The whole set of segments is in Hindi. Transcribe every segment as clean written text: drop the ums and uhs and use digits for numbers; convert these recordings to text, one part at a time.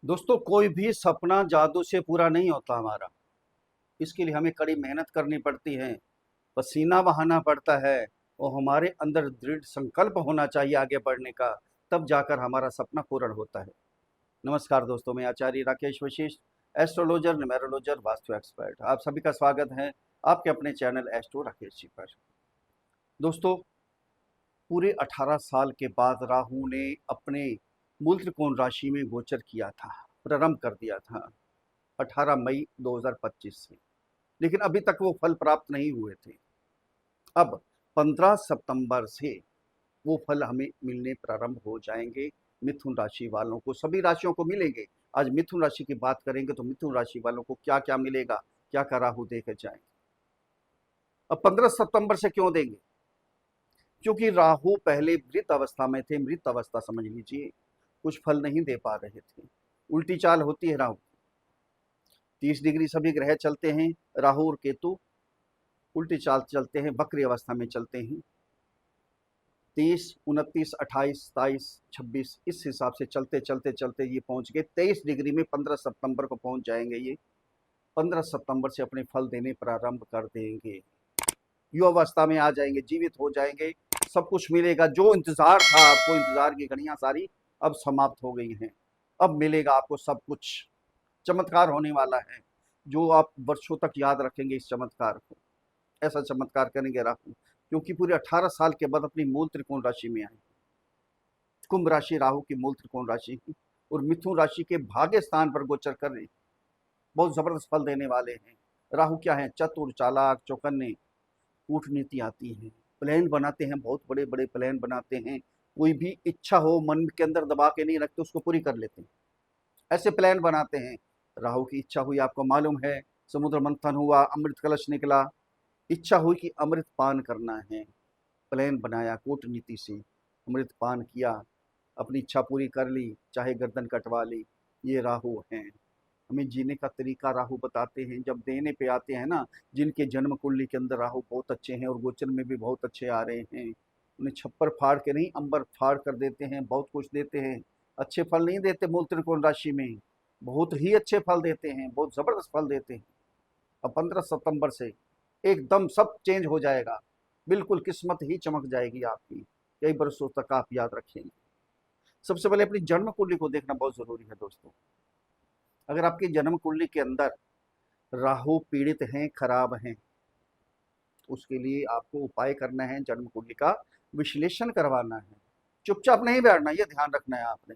दोस्तों, कोई भी सपना जादू से पूरा नहीं होता हमारा। इसके लिए हमें कड़ी मेहनत करनी पड़ती है, पसीना बहाना पड़ता है और हमारे अंदर दृढ़ संकल्प होना चाहिए आगे बढ़ने का। तब जाकर हमारा सपना पूर्ण होता है। नमस्कार दोस्तों, मैं आचार्य राकेश वशिष्ठ, एस्ट्रोलॉजर, न्यूमेरोलॉजर, वास्तु एक्सपर्ट। आप सभी का स्वागत है आपके अपने चैनल एस्ट्रो राकेश जी पर। दोस्तों, पूरे 18 साल के बाद राहु ने अपने मूल त्रिकोण राशि में गोचर किया था, प्रारंभ कर दिया था 18 मई 2025 से। लेकिन अभी तक वो फल प्राप्त नहीं हुए थे। अब 15 सितंबर से वो फल हमें मिलने प्रारंभ हो जाएंगे। मिथुन राशि वालों को, सभी राशियों को मिलेंगे। आज मिथुन राशि की बात करेंगे तो मिथुन राशि वालों को क्या क्या मिलेगा, क्या क्या राहु देकर जाएंगे। अब 15 सितंबर से क्यों देंगे? क्योंकि राहु पहले मृत अवस्था में थे। मृत अवस्था समझ लीजिए, कुछ फल नहीं दे पा रहे थे। उल्टी चाल होती है राहु। 30 डिग्री सभी ग्रह चलते हैं। राहु और केतु उल्टी चाल चलते हैं, वक्री अवस्था में चलते हैं। 30, 29, 28, 27, 26 इस हिसाब से चलते चलते चलते ये पहुंच गए 23 डिग्री में। 15 सितंबर को पहुंच जाएंगे ये। 15 सितंबर से अपने फल देने प्रारंभ कर देंगे। युवावस्था में आ जाएंगे, जीवित हो जाएंगे। सब कुछ मिलेगा। जो इंतजार था आपको, इंतजार की घड़ियां सारी अब समाप्त हो गई हैं। अब मिलेगा आपको सब कुछ। चमत्कार होने वाला है जो आप वर्षों तक याद रखेंगे इस चमत्कार को। ऐसा चमत्कार करेंगे राहु, क्योंकि पूरे 18 साल के बाद अपनी मूल त्रिकोण राशि में आए। कुंभ राशि राहु की मूल त्रिकोण राशि की, और मिथुन राशि के भाग्य स्थान पर गोचर कर रहे, बहुत जबरदस्त फल देने वाले हैं। राहु क्या है? चतुर, चालाक, चौकन्ने, कूटनीति आती है, प्लान बनाते हैं, बहुत बड़े बड़े प्लान बनाते हैं। कोई भी इच्छा हो मन के अंदर दबा के नहीं रखते, उसको पूरी कर लेते हैं। ऐसे प्लान बनाते हैं। राहु की इच्छा हुई, आपको मालूम है, समुद्र मंथन हुआ, अमृत कलश निकला। इच्छा हुई कि अमृत पान करना है, प्लान बनाया, कूटनीति से अमृत पान किया, अपनी इच्छा पूरी कर ली, चाहे गर्दन कटवा ली। ये राहु हैं। हमें जीने का तरीका राहु बताते हैं। जब देने पे आते हैं ना, जिनके जन्म कुंडली के अंदर राहु बहुत अच्छे हैं और गोचर में भी बहुत अच्छे आ रहे हैं, उन्हें छप्पर फाड़ के नहीं, अंबर फाड़ कर देते हैं। बहुत कुछ देते हैं। अच्छे फल नहीं देते मूल त्रिकोण राशि में, बहुत ही अच्छे फल देते हैं, बहुत जबरदस्त फल देते हैं। अब 15 सितंबर से एकदम सब चेंज हो जाएगा। बिल्कुल किस्मत ही चमक जाएगी आपकी। कई बरसों तक आप याद रखेंगे। सबसे पहले अपनी जन्म कुंडली को देखना बहुत जरूरी है दोस्तों। अगर आपकी जन्म कुंडली के अंदर राहु पीड़ित हैं, खराब हैं, उसके लिए आपको उपाय करना है, जन्म कुंडली का विश्लेषण करवाना है। चुपचाप नहीं बैठना, ये ध्यान रखना है आपने।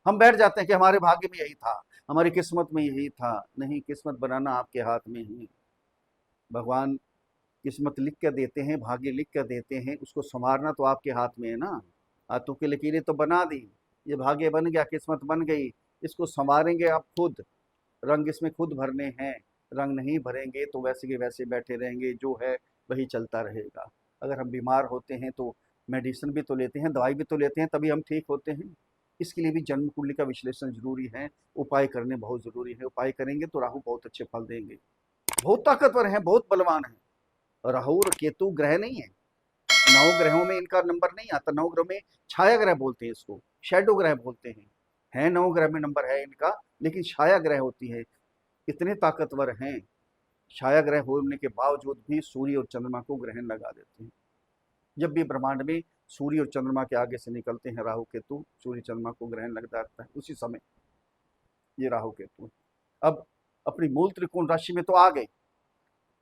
हम बैठ जाते हैं कि हमारे भाग्य में यही था, हमारी किस्मत में यही था। नहीं, किस्मत बनाना आपके हाथ में ही। भगवान किस्मत लिख कर देते हैं, भाग्य लिख कर देते हैं, उसको संवारना तो आपके हाथ में है ना। हाथों की लकीरें तो बना दी, ये भाग्य बन गया, किस्मत बन गई। इसको संवारेंगे आप खुद। रंग इसमें खुद भरने हैं। रंग नहीं भरेंगे तो वैसे के वैसे बैठे रहेंगे, जो है वही चलता रहेगा। अगर हम बीमार होते हैं तो मेडिसिन भी तो लेते हैं, दवाई भी तो लेते हैं, तभी हम ठीक होते हैं। इसके लिए भी जन्म कुंडली का विश्लेषण जरूरी है। उपाय करने बहुत जरूरी है। उपाय करेंगे तो राहु बहुत अच्छे फल देंगे। बहुत ताकतवर हैं, बहुत बलवान हैं। राहु और केतु ग्रह नहीं है। 9 ग्रहों में इनका नंबर नहीं आता। 9 ग्रह में छाया ग्रह बोलते हैं इसको, शैडो ग्रह बोलते हैं। 9 ग्रह में नंबर है इनका, लेकिन छाया ग्रह होती है। इतने ताकतवर हैं, छाया ग्रह होने के बावजूद भी सूर्य और चंद्रमा को ग्रहण लगा देते हैं। जब भी ब्रह्मांड में सूर्य और चंद्रमा के आगे से निकलते हैं राहु केतु, सूर्य चंद्रमा को ग्रहण लग जाता है उसी समय। ये राहु केतु। अब अपनी मूल त्रिकोण राशि में तो आ गए,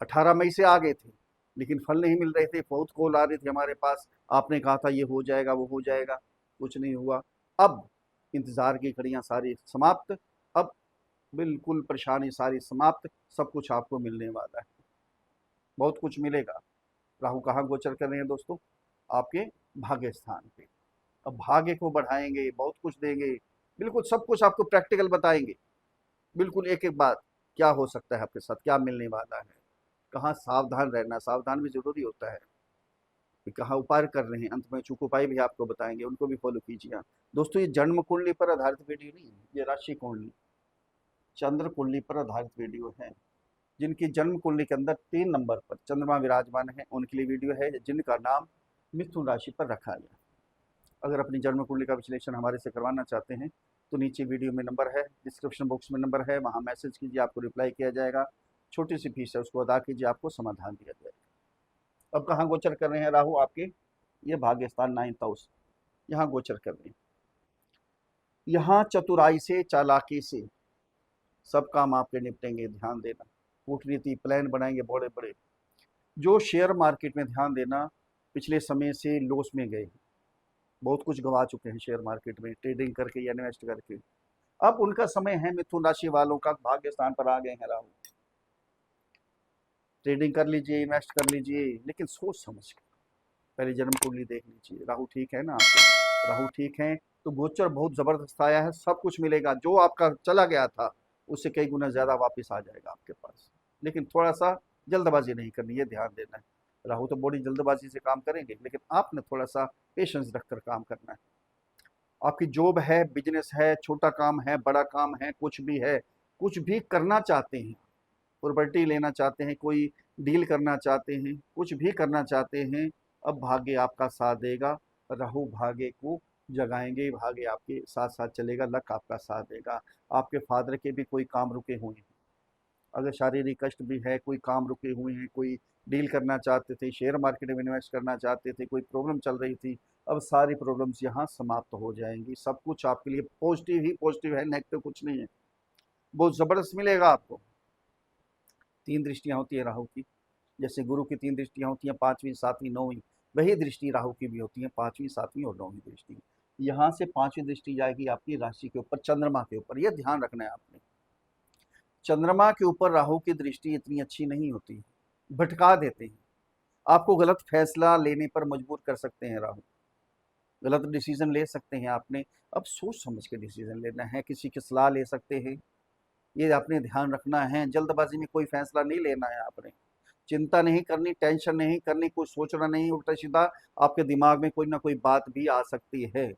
18 मई से आ गए थे, लेकिन फल नहीं मिल रहे थे। बहुत कॉल आ रहे थे हमारे पास, आपने कहा था ये हो जाएगा, वो हो जाएगा, कुछ नहीं हुआ। अब इंतजार की घड़ियां सारी समाप्त। अब बिल्कुल परेशानी सारी समाप्त। सब कुछ आपको मिलने वाला है, बहुत कुछ मिलेगा। राहु कहाँ गोचर कर रहे हैं दोस्तों? आपके भाग्य स्थान पे। अब भाग्य को बढ़ाएंगे, बहुत कुछ देंगे, बिल्कुल सब कुछ आपको प्रैक्टिकल बताएंगे। बिल्कुल एक एक बात, क्या हो सकता है आपके साथ, क्या मिलने वाला है, कहाँ सावधान रहना। सावधान भी जरूरी होता है कि कहाँ उपाय कर रहे हैं। अंत में चूक उपाय भी आपको बताएंगे, उनको भी फॉलो कीजिए दोस्तों। ये जन्म कुंडली पर आधारित वीडियो नहीं है, ये राशि कुंडली, चंद्र कुंडली पर आधारित वीडियो है। जिनकी जन्म कुंडली के अंदर 3 नंबर पर चंद्रमा विराजमान है, उनके लिए वीडियो है, जिनका नाम मिथुन राशि पर रखा गया। अगर अपनी जन्म कुंडली का विश्लेषण हमारे से करवाना चाहते हैं तो नीचे वीडियो में नंबर है, डिस्क्रिप्शन बॉक्स में नंबर है, वहाँ मैसेज कीजिए, आपको रिप्लाई किया जाएगा। छोटी सी फीस है, उसको अदा कीजिए, आपको समाधान दिया जाएगा। अब कहाँ गोचर कर रहे हैं राहु आपके? ये भाग्यस्थान 9th हाउस, यहाँ गोचर कर रहे हैं। यहाँ चतुराई से, चालाकी से सब काम आपके निपटेंगे, ध्यान देना। कूटनीति प्लान बनाएंगे बड़े बड़े। जो शेयर मार्केट में, ध्यान देना, पिछले समय से लॉस में गए, बहुत कुछ गंवा चुके हैं शेयर मार्केट में ट्रेडिंग करके या इन्वेस्ट करके, अब उनका समय है। मिथुन राशि वालों का भाग्य स्थान पर आ गए हैं राहु। ट्रेडिंग कर लीजिए, इन्वेस्ट कर लीजिए, लेकिन सोच समझ के पहले जन्म कुंडली देख लीजिए। राहु ठीक है ना आपके? राहु ठीक है तो गोचर बहुत जबरदस्त आया है, सब कुछ मिलेगा। जो आपका चला गया था उससे कई गुना ज्यादा वापस आ जाएगा आपके पास। लेकिन थोड़ा सा जल्दबाजी नहीं करनी, ये ध्यान देना है। राहु तो बड़ी जल्दबाजी से काम करेंगे, लेकिन आपने थोड़ा सा पेशेंस रखकर काम करना है। आपकी जॉब है, बिजनेस है, छोटा काम है, बड़ा काम है, कुछ भी है, कुछ भी करना चाहते हैं, प्रॉपर्टी लेना चाहते हैं, कोई डील करना चाहते हैं, कुछ भी करना चाहते हैं, अब भाग्य आपका साथ देगा। राहु भाग्य को जगाएंगे, भाग्य आपके साथ साथ चलेगा, लक आपका साथ देगा। आपके फादर के भी कोई काम रुके हुए हैं, अगर शारीरिक कष्ट भी है, कोई काम रुके हुए हैं, कोई डील करना चाहते थे, शेयर मार्केट में इन्वेस्ट करना चाहते थे, कोई प्रॉब्लम चल रही थी, अब सारी प्रॉब्लम्स यहाँ समाप्त हो जाएंगी। सब कुछ आपके लिए पॉजिटिव ही पॉजिटिव है, नेगेटिव कुछ नहीं है। बहुत ज़बरदस्त मिलेगा आपको। 3 दृष्टियाँ होती है राहु की, जैसे गुरु की 3 दृष्टियाँ होती हैं, 5वीं 7वीं 9वीं, वही दृष्टि राहु की भी होती है, 5वीं 7वीं और 9वीं दृष्टि। यहाँ से 5वीं दृष्टि जाएगी आपकी राशि के ऊपर, चंद्रमा के ऊपर, यह ध्यान रखना है आपने। चंद्रमा के ऊपर राहु की दृष्टि इतनी अच्छी नहीं होती, भटका देते हैं, आपको गलत फैसला लेने पर मजबूर कर सकते हैं राहु, गलत डिसीजन ले सकते हैं आपने। अब सोच समझ के डिसीजन लेना है, किसी की सलाह ले सकते हैं, ये आपने ध्यान रखना है। जल्दबाजी में कोई फैसला नहीं लेना है आपने, चिंता नहीं करनी, टेंशन नहीं करनी, कुछ सोचना नहीं उल्टा सीधा। आपके दिमाग में कोई ना कोई बात भी आ सकती है,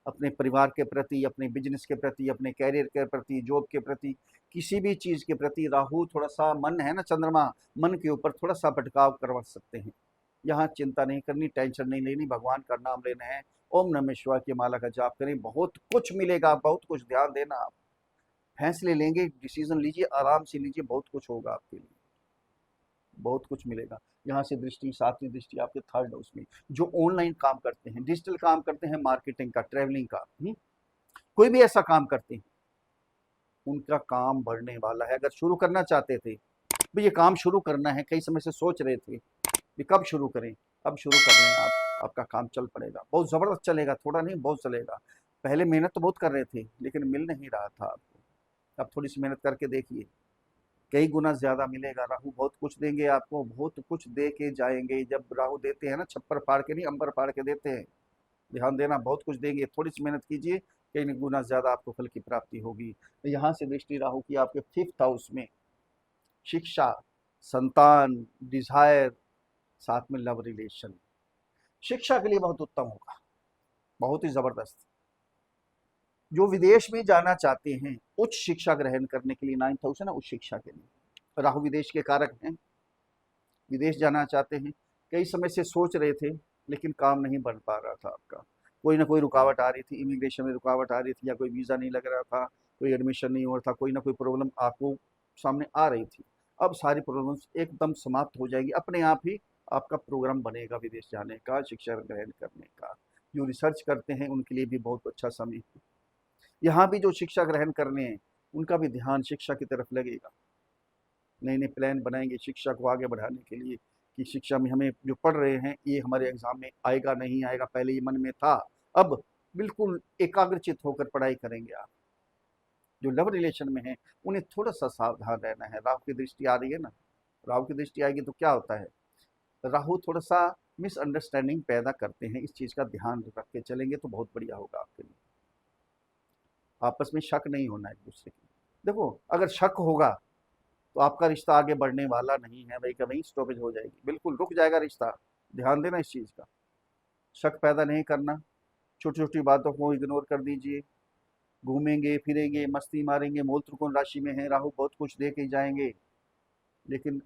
अपने परिवार के प्रति, अपने बिजनेस के प्रति, अपने कैरियर के प्रति, जॉब के प्रति, किसी भी चीज़ के प्रति राहु थोड़ा सा, मन है ना चंद्रमा, मन के ऊपर थोड़ा सा भटकाव करवा सकते हैं। यहाँ चिंता नहीं करनी, टेंशन नहीं लेनी, भगवान का नाम लेना है, ओम नमः शिवाय की माला का जाप करें, बहुत कुछ मिलेगा, बहुत कुछ। ध्यान देना, आप फैसले लेंगे, डिसीजन लीजिए, आराम से लीजिए, बहुत कुछ होगा आपके लिए, बहुत कुछ मिलेगा। यहाँ से दृष्टि, 7वीं दृष्टि आपके 3rd हाउस में, जो ऑनलाइन काम करते हैं, डिजिटल काम करते हैं, मार्केटिंग का, ट्रैवलिंग का, कोई भी ऐसा काम करते हैं, उनका काम बढ़ने वाला है। अगर शुरू करना चाहते थे, भाई ये काम शुरू करना है, कई समय से सोच रहे थे कि कब शुरू करें, अब शुरू कर लें आप, आपका काम चल पड़ेगा, बहुत ज़बरदस्त चलेगा, थोड़ा नहीं बहुत चलेगा। पहले मेहनत तो बहुत कर रहे थे, लेकिन मिल नहीं रहा था आपको, अब थोड़ी सी मेहनत करके देखिए, कई गुना ज़्यादा मिलेगा। राहु बहुत कुछ देंगे आपको, बहुत कुछ दे के जाएंगे। जब राहु देते हैं ना, छप्पर फाड़ के नहीं, अंबर फाड़ के देते हैं। ध्यान देना, बहुत कुछ देंगे, थोड़ी सी मेहनत कीजिए, कई गुना ज़्यादा आपको फल की प्राप्ति होगी। यहाँ से दृष्टि राहु की आपके 5th हाउस में, शिक्षा, संतान, डिजायर, साथ में लव रिलेशन, शिक्षा के लिए बहुत उत्तम होगा, बहुत ही जबरदस्त। जो विदेश में जाना चाहते हैं, उच्च शिक्षा ग्रहण करने के लिए, 9th हाउस है ना, उच्च शिक्षा के लिए, राहु विदेश के कारक हैं, विदेश जाना चाहते हैं, कई समय से सोच रहे थे, लेकिन काम नहीं बन पा रहा था आपका, कोई ना कोई रुकावट आ रही थी, इमिग्रेशन में रुकावट आ रही थी, या कोई वीज़ा नहीं लग रहा था, कोई एडमिशन नहीं हो रहा था, कोई ना कोई प्रॉब्लम आपको सामने आ रही थी। अब सारी प्रॉब्लम्स एकदम समाप्त हो जाएगी, अपने आप ही आपका प्रोग्राम बनेगा विदेश जाने का, शिक्षा ग्रहण करने का। जो रिसर्च करते हैं उनके लिए भी बहुत अच्छा समय है। यहाँ भी जो शिक्षा ग्रहण करने हैं, उनका भी ध्यान शिक्षा की तरफ लगेगा, नए नए प्लान बनाएंगे शिक्षा को आगे बढ़ाने के लिए, कि शिक्षा में हमें जो पढ़ रहे हैं ये हमारे एग्जाम में आएगा नहीं आएगा, पहले ये मन में था, अब बिल्कुल एकाग्रचित होकर पढ़ाई करेंगे आप। जो लव रिलेशन में है उन्हें थोड़ा सा सावधान रहना है, राहु की दृष्टि आ रही है ना, राहु की दृष्टि आएगी तो क्या होता है, राहु थोड़ा सा मिसअंडरस्टैंडिंग पैदा करते हैं, इस चीज़ का ध्यान रख के चलेंगे तो बहुत बढ़िया होगा आपके लिए। आपस में शक नहीं होना एक दूसरे की। देखो, अगर शक होगा तो आपका रिश्ता आगे बढ़ने वाला नहीं है, वही का वहीं स्टॉपेज हो जाएगी, बिल्कुल रुक जाएगा रिश्ता। ध्यान देना इस चीज़ का, शक पैदा नहीं करना, छोटी छोटी बातों को इग्नोर कर दीजिए। घूमेंगे फिरेंगे, मस्ती मारेंगे, मूल त्रिकोण राशि में है राहु, बहुत कुछ दे के जाएंगे, लेकिन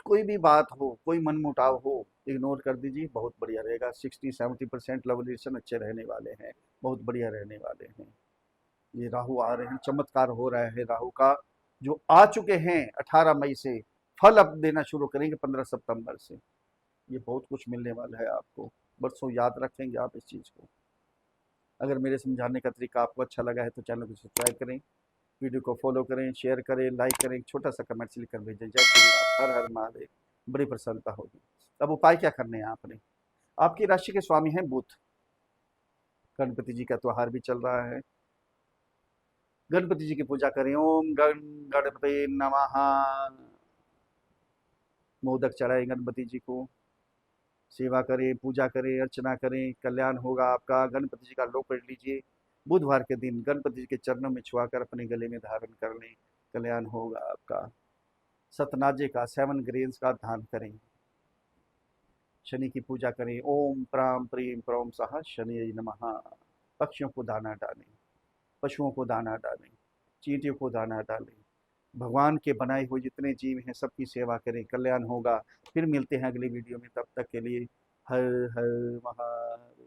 कोई भी बात हो, कोई मनमुटाव हो, इग्नोर कर दीजिए, बहुत बढ़िया रहेगा। 60-70% लव रिलेशन अच्छे रहने वाले हैं, बहुत बढ़िया रहने वाले हैं। ये राहु आ रहे हैं, चमत्कार हो रहा है राहु का, जो आ चुके हैं 18 मई से, फल अब देना शुरू करेंगे 15 सितंबर से। ये बहुत कुछ मिलने वाला है आपको, बरसों याद रखेंगे आप इस चीज़ को। अगर मेरे समझाने का तरीका आपको अच्छा लगा है तो चैनल को सब्सक्राइब करें, वीडियो को फॉलो करें, शेयर करें, लाइक करें, एक छोटा सा कमेंट लिख कर भेजें। जय श्री राम, हर हर महादेव। बड़ी प्रसन्नता होगी। अब उपाय क्या करने हैं आपने? आपकी राशि के स्वामी हैं बुध, गणपति जी का त्योहार भी चल रहा है, गणपति जी की पूजा करें। ओम गण गणपति नमः, मोदक चढ़ाएं गणपति जी को, सेवा करें, पूजा करें, अर्चना करें, कल्याण होगा आपका। गणपति जी का लोक पढ़ लीजिए, बुधवार के दिन गणपति जी के चरणों में छुआकर अपने गले में धारण कर लें, कल्याण होगा आपका। सतनाजे का 7 ग्रेन्स का दान करें, शनि की पूजा करें। ओम प्राम प्रीम प्रौम सह शनि नमः। पक्षियों को दाना डालें, पशुओं को दाना डालें, चींटियों को दाना डालें, भगवान के बनाए हुए जितने जीव हैं सबकी सेवा करें, कल्याण होगा। फिर मिलते हैं अगली वीडियो में, तब तक के लिए हर हर महादेव।